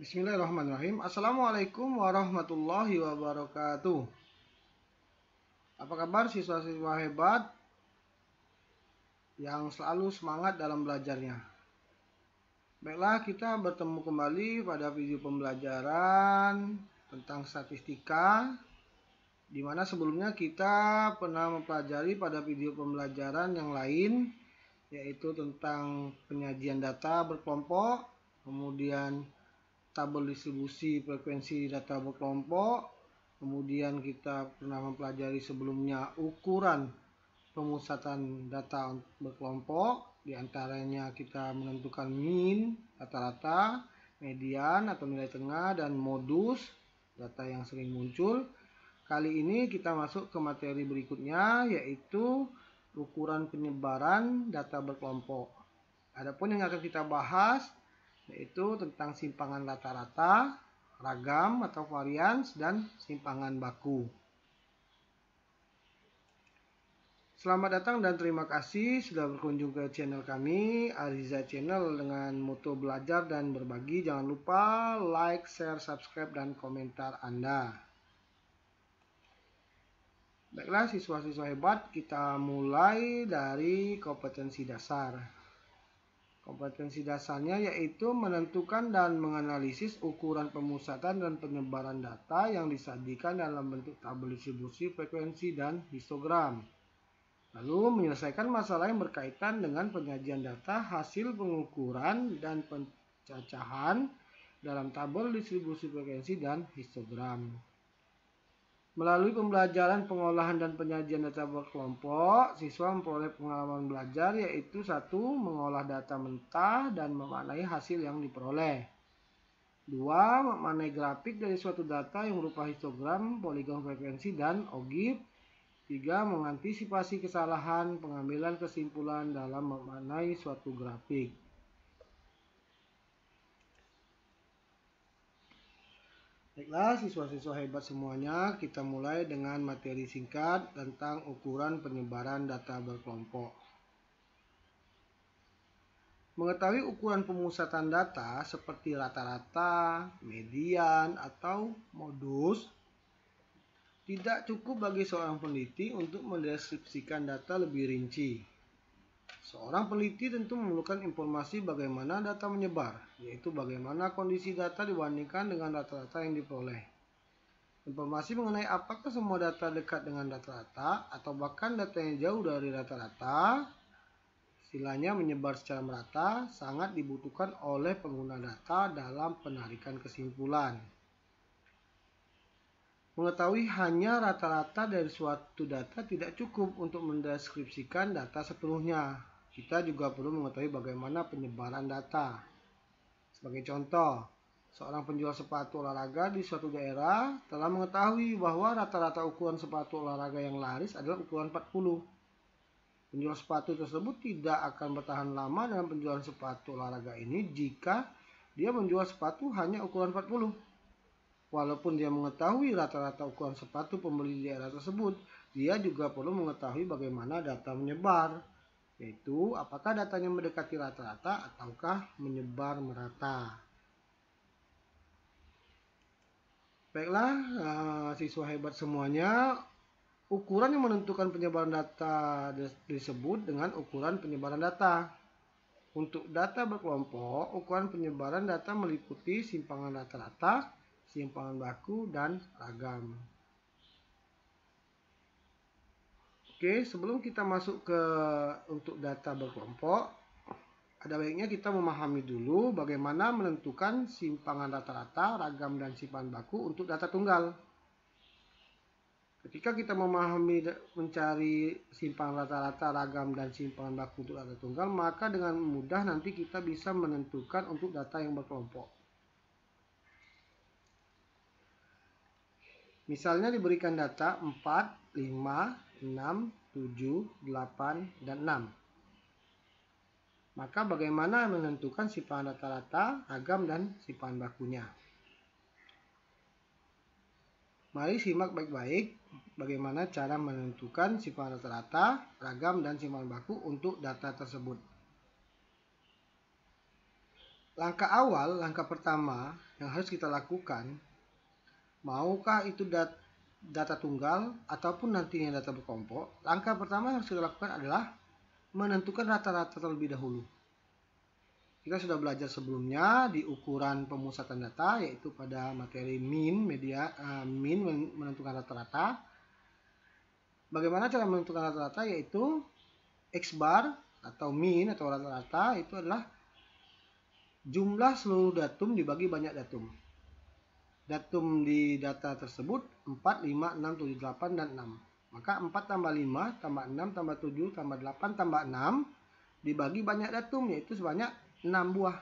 Bismillahirrahmanirrahim. Assalamualaikum warahmatullahi wabarakatuh. Apa kabar siswa-siswa hebat yang selalu semangat dalam belajarnya? Baiklah, kita bertemu kembali pada video pembelajaran tentang statistika, di mana sebelumnya kita pernah mempelajari pada video pembelajaran yang lain, yaitu tentang penyajian data berkelompok, kemudian tabel distribusi frekuensi data berkelompok, kemudian kita pernah mempelajari sebelumnya ukuran pemusatan data berkelompok, diantaranya kita menentukan mean, rata-rata, median atau nilai tengah, dan modus, data yang sering muncul. Kali ini kita masuk ke materi berikutnya, yaitu ukuran penyebaran data berkelompok. Adapun yang akan kita bahas yaitu tentang simpangan rata-rata, ragam atau varians, dan simpangan baku. Selamat datang dan terima kasih sudah berkunjung ke channel kami, Ariza Channel, dengan moto belajar dan berbagi. Jangan lupa like, share, subscribe, dan komentar Anda. Baiklah siswa-siswa hebat, kita mulai dari kompetensi dasar. Kompetensi dasarnya yaitu menentukan dan menganalisis ukuran pemusatan dan penyebaran data yang disajikan dalam bentuk tabel distribusi frekuensi dan histogram. Lalu menyelesaikan masalah yang berkaitan dengan penyajian data, hasil pengukuran, dan pencacahan dalam tabel distribusi frekuensi dan histogram. Melalui pembelajaran pengolahan dan penyajian data berkelompok, siswa memperoleh pengalaman belajar, yaitu 1. Mengolah data mentah dan memaknai hasil yang diperoleh. 2. Memaknai grafik dari suatu data yang berupa histogram, poligon frekuensi, dan OGIF. 3. Mengantisipasi kesalahan pengambilan kesimpulan dalam memaknai suatu grafik. Baiklah siswa-siswa hebat semuanya, kita mulai dengan materi singkat tentang ukuran penyebaran data berkelompok. Mengetahui ukuran pemusatan data seperti rata-rata, median, atau modus tidak cukup bagi seorang peneliti untuk mendeskripsikan data lebih rinci. Seorang peneliti tentu memerlukan informasi bagaimana data menyebar, yaitu bagaimana kondisi data dibandingkan dengan rata-rata yang diperoleh. Informasi mengenai apakah semua data dekat dengan rata-rata atau bahkan data yang jauh dari rata-rata, istilahnya menyebar secara merata, sangat dibutuhkan oleh pengguna data dalam penarikan kesimpulan. Mengetahui hanya rata-rata dari suatu data tidak cukup untuk mendeskripsikan data sepenuhnya. Kita juga perlu mengetahui bagaimana penyebaran data. Sebagai contoh, seorang penjual sepatu olahraga di suatu daerah telah mengetahui bahwa rata-rata ukuran sepatu olahraga yang laris adalah ukuran 40. Penjual sepatu tersebut tidak akan bertahan lama dalam penjualan sepatu olahraga ini jika dia menjual sepatu hanya ukuran 40. Walaupun dia mengetahui rata-rata ukuran sepatu pembeli di daerah tersebut, dia juga perlu mengetahui bagaimana data menyebar, yaitu apakah datanya mendekati rata-rata ataukah menyebar merata. Baiklah, siswa hebat semuanya, ukuran yang menentukan penyebaran data disebut dengan ukuran penyebaran data. Untuk data berkelompok, ukuran penyebaran data meliputi simpangan rata-rata, simpangan baku, dan ragam. Oke, sebelum kita masuk ke untuk data berkelompok, ada baiknya kita memahami dulu bagaimana menentukan simpangan rata-rata, ragam, dan simpangan baku untuk data tunggal. Ketika kita memahami mencari simpangan rata-rata, ragam, dan simpangan baku untuk data tunggal, maka dengan mudah nanti kita bisa menentukan untuk data yang berkelompok. Misalnya diberikan data 4, 5, 6, 7, 8, dan 6. Maka bagaimana menentukan simpangan rata-rata, ragam, dan simpangan bakunya? Mari simak baik-baik bagaimana cara menentukan simpangan rata-rata, ragam, dan simpangan baku untuk data tersebut. langkah awal, langkah pertama yang harus kita lakukan, maukah itu data tunggal ataupun nantinya data berkelompok, langkah pertama yang harus kita lakukan adalah menentukan rata-rata terlebih dahulu. Kita sudah belajar sebelumnya di ukuran pemusatan data, yaitu pada materi min menentukan rata-rata. Bagaimana cara menentukan rata-rata? Yaitu X bar atau min atau rata-rata itu adalah jumlah seluruh datum dibagi banyak datum. Datum di data tersebut 4, 5, 6, 7, 8, dan 6. Maka 4 tambah 5 tambah 6 tambah 7 tambah 8 tambah 6 dibagi banyak datum, yaitu sebanyak 6 buah.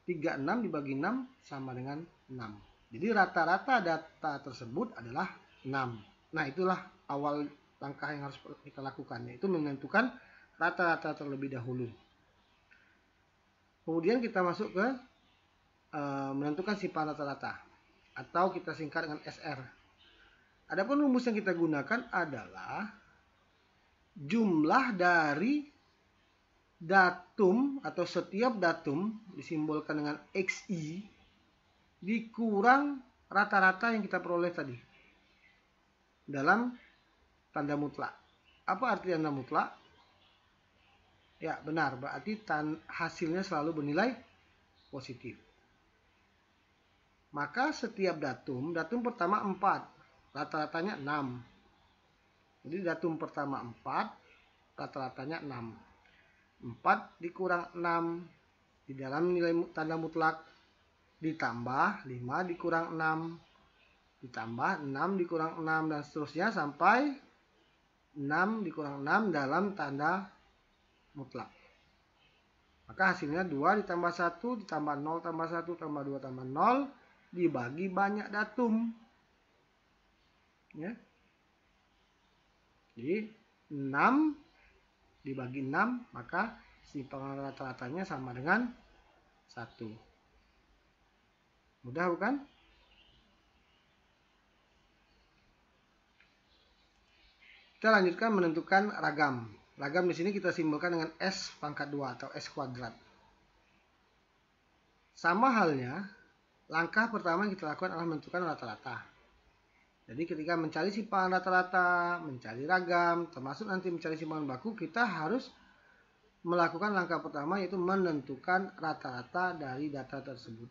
36 dibagi 6 sama dengan 6. Jadi rata-rata data tersebut adalah 6. Nah, itulah awal langkah yang harus kita lakukan, yaitu menentukan rata-rata terlebih dahulu. Kemudian kita masuk ke menentukan simpan rata-rata, atau kita singkat dengan SR. Adapun rumus yang kita gunakan adalah jumlah dari datum atau setiap datum disimbolkan dengan XI dikurang rata-rata yang kita peroleh tadi dalam tanda mutlak. Apa arti tanda mutlak? Ya, benar, berarti hasilnya selalu bernilai positif. Maka setiap datum pertama 4, rata-ratanya 6. Jadi datum pertama 4, rata-ratanya 6. 4 dikurang 6 di dalam nilai tanda mutlak, ditambah 5 dikurang 6, ditambah 6 dikurang 6, dan seterusnya sampai 6 dikurang 6 dalam tanda mutlak. Maka hasilnya 2 ditambah 1 ditambah 0 tambah 1 tambah 2 tambah 0 dibagi banyak datum. Ya. Jadi 6 dibagi 6, maka simpangan rata-ratanya sama dengan 1. Mudah bukan? Kita lanjutkan menentukan ragam. Ragam di sini kita simbolkan dengan S pangkat 2 atau S kuadrat. Sama halnya, langkah pertama yang kita lakukan adalah menentukan rata-rata. Jadi ketika mencari simpangan rata-rata, mencari ragam, termasuk nanti mencari simpangan baku, kita harus melakukan langkah pertama, yaitu menentukan rata-rata dari data tersebut.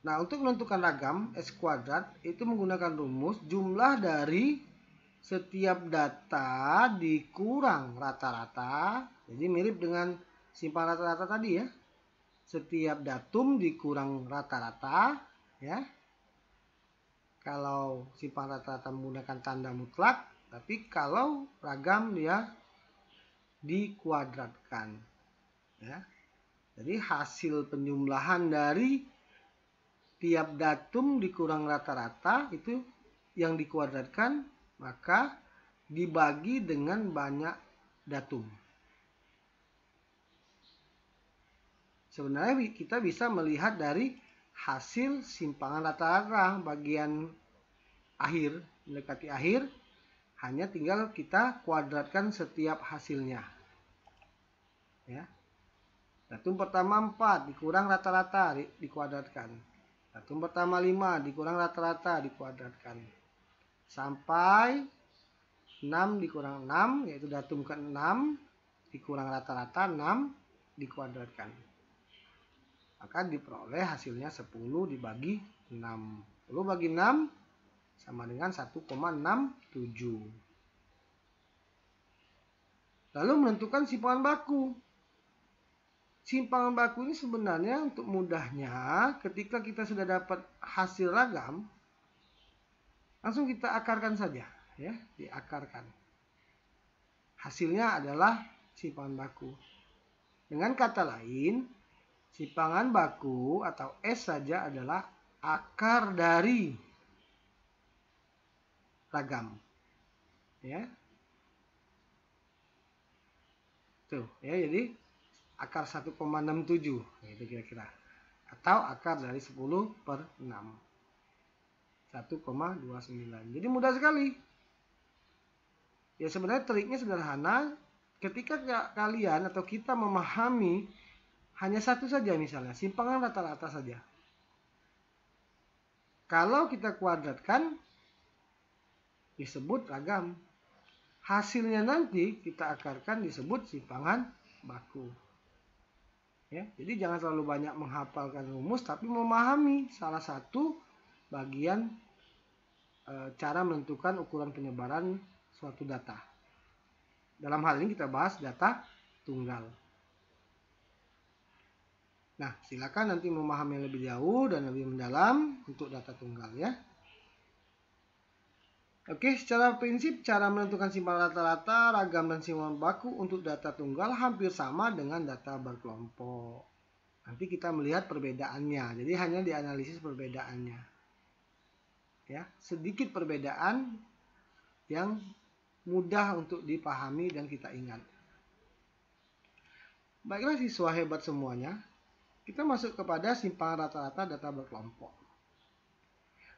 Nah, untuk menentukan ragam S kuadrat itu menggunakan rumus jumlah dari setiap data dikurang rata-rata. Jadi mirip dengan simpangan rata-rata tadi ya. Setiap datum dikurang rata-rata ya. Kalau simpangan rata-rata menggunakan tanda mutlak, tapi kalau ragam dia dikuadratkan ya. Jadi hasil penjumlahan dari tiap datum dikurang rata-rata itu yang dikuadratkan, maka dibagi dengan banyak datum. Sebenarnya kita bisa melihat dari hasil simpangan rata-rata bagian akhir, mendekati akhir, hanya tinggal kita kuadratkan setiap hasilnya. Ya. Datum pertama 4 dikurang rata-rata dikuadratkan. Datum pertama 5 dikurang rata-rata dikuadratkan. Sampai 6 dikurang 6, yaitu datum ke-6 dikurang rata-rata 6 dikuadratkan. Maka diperoleh hasilnya 10 dibagi 6. 10 bagi 6 sama dengan 1,67. Lalu menentukan simpangan baku. Simpangan baku ini sebenarnya untuk mudahnya ketika kita sudah dapat hasil ragam, langsung kita akarkan saja ya, diakarkan. Hasilnya adalah simpangan baku. Dengan kata lain, simpangan baku atau S saja adalah akar dari ragam. Ya. Tuh, ya, jadi akar 1,67 gitu kira-kira. Atau akar dari 10 per 6. 1,29. Jadi mudah sekali. Ya sebenarnya triknya sederhana. ketika kalian atau kita memahami hanya satu saja, misalnya simpangan rata-rata saja, kalau kita kuadratkan disebut ragam. Hasilnya nanti kita akarkan disebut simpangan baku. Ya, jadi jangan terlalu banyak menghafalkan rumus, tapi memahami salah satu bagian cara menentukan ukuran penyebaran suatu data. Dalam hal ini kita bahas data tunggal. Nah, silakan nanti memahami lebih jauh dan lebih mendalam untuk data tunggal ya. Oke, secara prinsip cara menentukan simpangan rata-rata, ragam, dan simpangan baku untuk data tunggal hampir sama dengan data berkelompok. Nanti kita melihat perbedaannya, jadi hanya dianalisis perbedaannya. Ya, sedikit perbedaan yang mudah untuk dipahami dan kita ingat. Baiklah siswa hebat semuanya, kita masuk kepada simpangan rata-rata data berkelompok.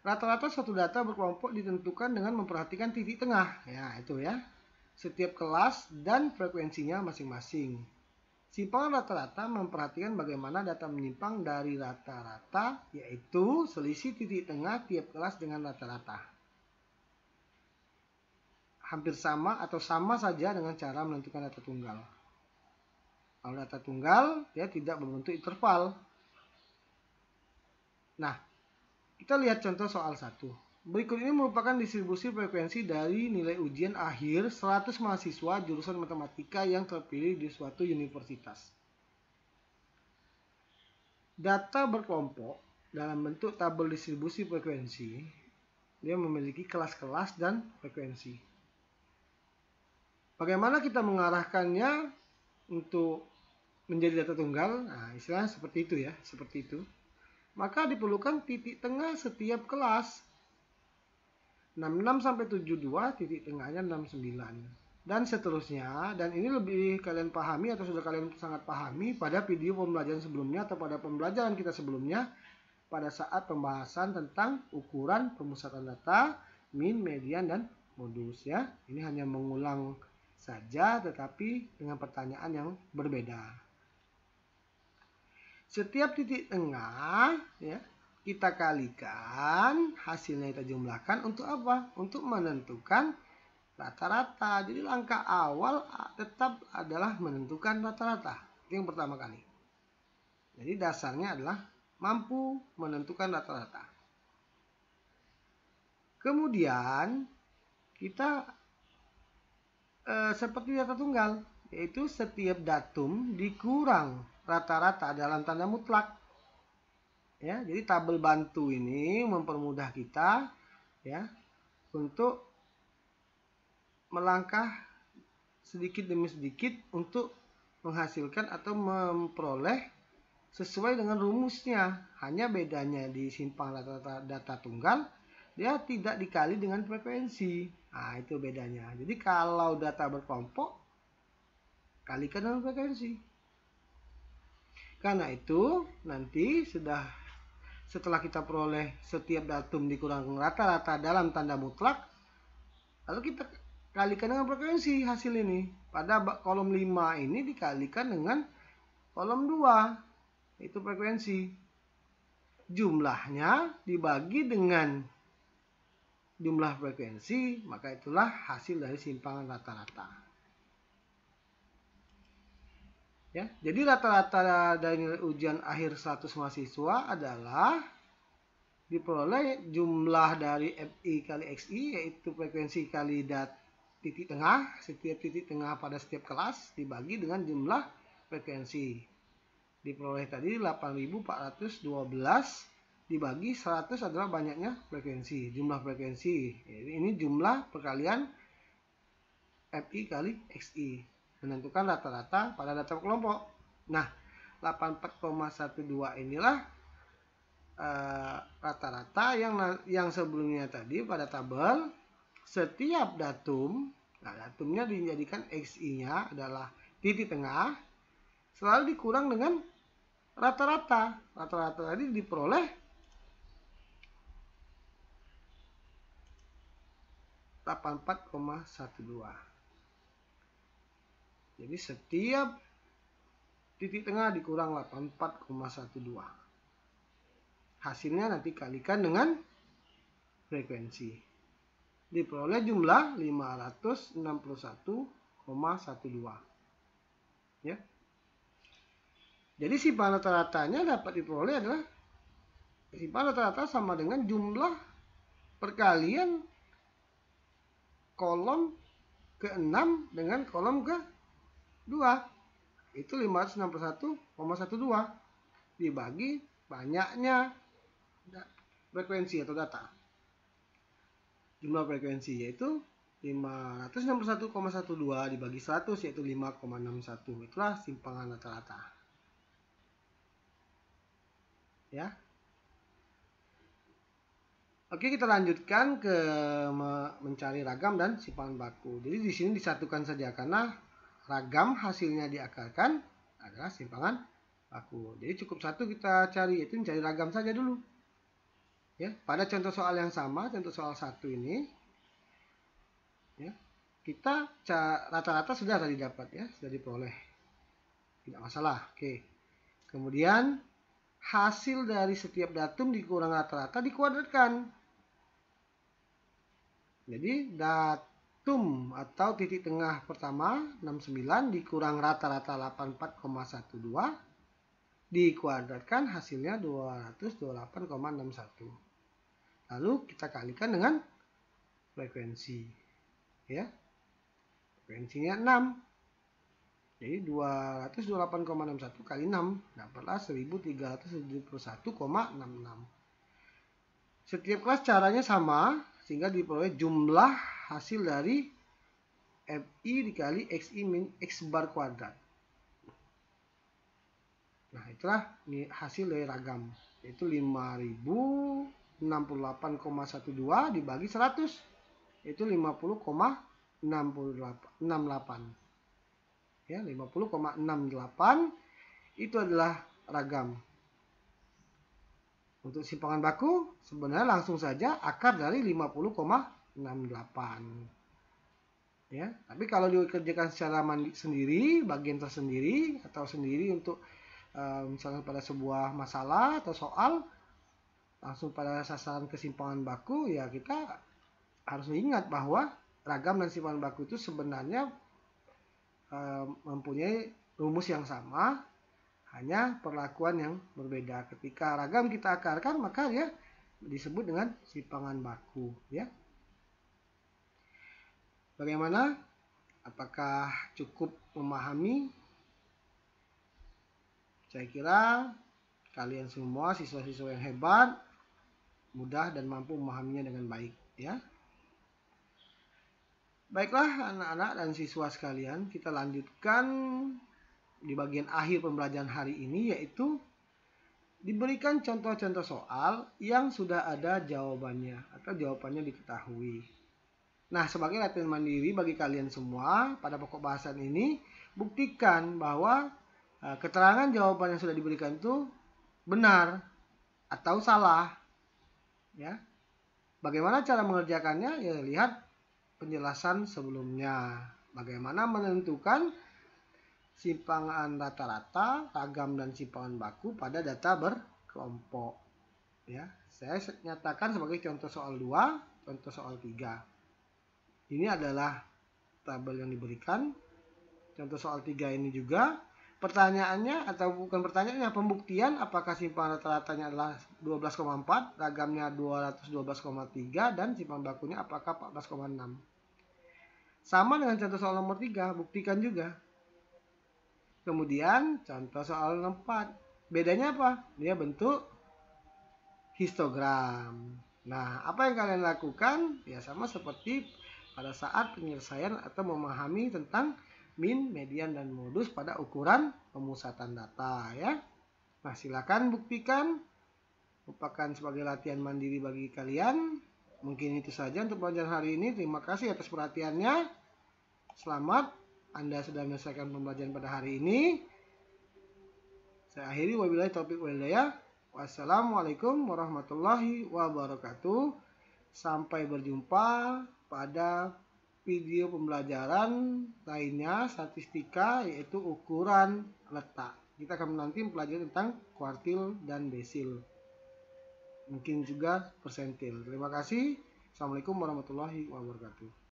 Rata-rata suatu data berkelompok ditentukan dengan memperhatikan titik tengah, ya itu ya, setiap kelas dan frekuensinya masing-masing. Simpangan rata-rata memperhatikan bagaimana data menyimpang dari rata-rata, yaitu selisih titik tengah tiap kelas dengan rata-rata. Hampir sama atau sama saja dengan cara menentukan data tunggal. Kalau data tunggal, dia tidak berbentuk interval. Nah, kita lihat contoh soal 1. Berikut ini merupakan distribusi frekuensi dari nilai ujian akhir 100 mahasiswa jurusan matematika yang terpilih di suatu universitas. Data berkelompok dalam bentuk tabel distribusi frekuensi, dia memiliki kelas-kelas dan frekuensi. Bagaimana kita mengarahkannya untuk menjadi data tunggal? Nah, istilahnya seperti itu ya, seperti itu. Maka diperlukan titik tengah setiap kelas. 66 sampai 72, titik tengahnya 69. Dan seterusnya, dan ini lebih kalian pahami atau sudah kalian sangat pahami pada video pembelajaran sebelumnya atau pada pembelajaran kita sebelumnya pada saat pembahasan tentang ukuran pemusatan data, min, median, dan modus ya. Ini hanya mengulang saja tetapi dengan pertanyaan yang berbeda. Setiap titik tengah ya, kita kalikan, hasilnya kita jumlahkan untuk apa? Untuk menentukan rata-rata. Jadi langkah awal tetap adalah menentukan rata-rata. Itu yang pertama kali. Jadi dasarnya adalah mampu menentukan rata-rata. Kemudian kita seperti data tunggal, yaitu setiap datum dikurang rata-rata dalam tanda mutlak. Ya, jadi tabel bantu ini mempermudah kita ya untuk melangkah sedikit demi sedikit untuk menghasilkan atau memperoleh sesuai dengan rumusnya. Hanya bedanya di simpangan rata-rata data tunggal, dia tidak dikali dengan frekuensi. Nah, itu bedanya. Jadi kalau data berkelompok, kalikan dengan frekuensi. Karena itu nanti setelah kita peroleh setiap datum dikurang rata-rata dalam tanda mutlak, lalu kita kalikan dengan frekuensi hasil ini. Pada kolom 5 ini dikalikan dengan kolom 2, itu frekuensi. Jumlahnya dibagi dengan jumlah frekuensi, maka itulah hasil dari simpangan rata-rata. Ya, jadi rata-rata dari nilai ujian akhir 100 mahasiswa adalah diperoleh jumlah dari FI kali XI, yaitu frekuensi kali titik tengah, setiap titik tengah pada setiap kelas dibagi dengan jumlah frekuensi. Diperoleh tadi 8.412 dibagi 100 adalah banyaknya frekuensi, jumlah frekuensi. Jadi ini jumlah perkalian FI kali XI. Menentukan rata-rata pada data kelompok. Nah, 84,12 inilah rata-rata yang sebelumnya tadi pada tabel setiap datum. Nah, datumnya dijadikan XI-nya adalah titik tengah selalu dikurang dengan rata-rata. Rata-rata tadi diperoleh 84,12. Jadi setiap titik tengah dikurang 84,12. Hasilnya nanti kalikan dengan frekuensi. Diperoleh jumlah 561,12. Ya. Jadi simpangan rata-ratanya dapat diperoleh adalah simpangan rata-rata sama dengan jumlah perkalian kolom ke-6 dengan kolom ke-2. Itu 561,12 dibagi banyaknya frekuensi atau data. Jumlah frekuensi yaitu 561,12 dibagi 100 yaitu 5,61. Itulah simpangan rata-rata. Ya. Oke, kita lanjutkan ke mencari ragam dan simpangan baku. Jadi di sini disatukan saja karena ragam hasilnya diakarkan adalah simpangan baku. Jadi cukup satu kita cari, yaitu mencari ragam saja dulu. Ya, pada contoh soal yang sama, contoh soal 1 ini, ya, kita rata-rata sudah tadi dapat, ya, sudah diperoleh. Tidak masalah. Oke. Kemudian hasil dari setiap datum dikurang rata-rata dikuadratkan. Jadi datum atau titik tengah pertama 69 dikurang rata-rata 84,12 dikuadratkan hasilnya 228,61. Lalu kita kalikan dengan frekuensi. Ya. Frekuensinya 6. Jadi 228,61 kali 6 dapatlah 1371,66. Setiap kelas caranya sama sehingga diperoleh jumlah hasil dari FI dikali XI min X bar kuadrat. Nah, itulah hasil dari ragam, yaitu 5068,12 dibagi 100, yaitu 50,68. Ya, 50,68 itu adalah ragam. Untuk simpangan baku sebenarnya langsung saja akar dari 50,68. Ya, tapi kalau dikerjakan secara sendiri, bagian tersendiri atau sendiri untuk misalnya pada sebuah masalah atau soal langsung pada sasaran kesimpangan baku, ya kita harus ingat bahwa ragam dan simpangan baku itu sebenarnya mempunyai rumus yang sama, hanya perlakuan yang berbeda. Ketika ragam kita akarkan, maka ya disebut dengan simpangan baku. Ya. Bagaimana? Apakah cukup memahami? Saya kira kalian semua siswa-siswa yang hebat, mudah dan mampu memahaminya dengan baik. Ya. Baiklah anak-anak dan siswa sekalian, kita lanjutkan di bagian akhir pembelajaran hari ini, yaitu diberikan contoh-contoh soal yang sudah ada jawabannya atau jawabannya diketahui. Nah, sebagai latihan mandiri bagi kalian semua pada pokok bahasan ini, buktikan bahwa keterangan jawaban yang sudah diberikan itu benar atau salah. Ya. Bagaimana cara mengerjakannya? Ya, lihat penjelasan sebelumnya. Bagaimana menentukan simpangan rata-rata, ragam dan simpangan baku pada data berkelompok. Ya, saya nyatakan sebagai contoh soal 2, contoh soal 3. Ini adalah tabel yang diberikan. Contoh soal 3 ini juga pertanyaannya atau bukan pertanyaannya, pembuktian apakah simpangan rata-ratanya adalah 12,4, ragamnya 212,3 dan simpangan bakunya apakah 14,6. Sama dengan contoh soal nomor 3, buktikan juga. Kemudian contoh soal 4. Bedanya apa? Dia bentuk histogram. Nah, apa yang kalian lakukan? Ya sama seperti pada saat penyelesaian atau memahami tentang min, median, dan modus pada ukuran pemusatan data. Ya. Nah, silakan buktikan. Merupakan sebagai latihan mandiri bagi kalian. Mungkin itu saja untuk pelajaran hari ini. Terima kasih atas perhatiannya. Selamat, Anda sudah menyelesaikan pembelajaran pada hari ini. Saya akhiri, wabillahi taufiq wal hidayah. Wassalamualaikum warahmatullahi wabarakatuh. Sampai berjumpa pada video pembelajaran lainnya statistika, yaitu ukuran letak. Kita akan nanti mempelajari tentang kuartil dan desil, mungkin juga persentil. Terima kasih. Assalamualaikum warahmatullahi wabarakatuh.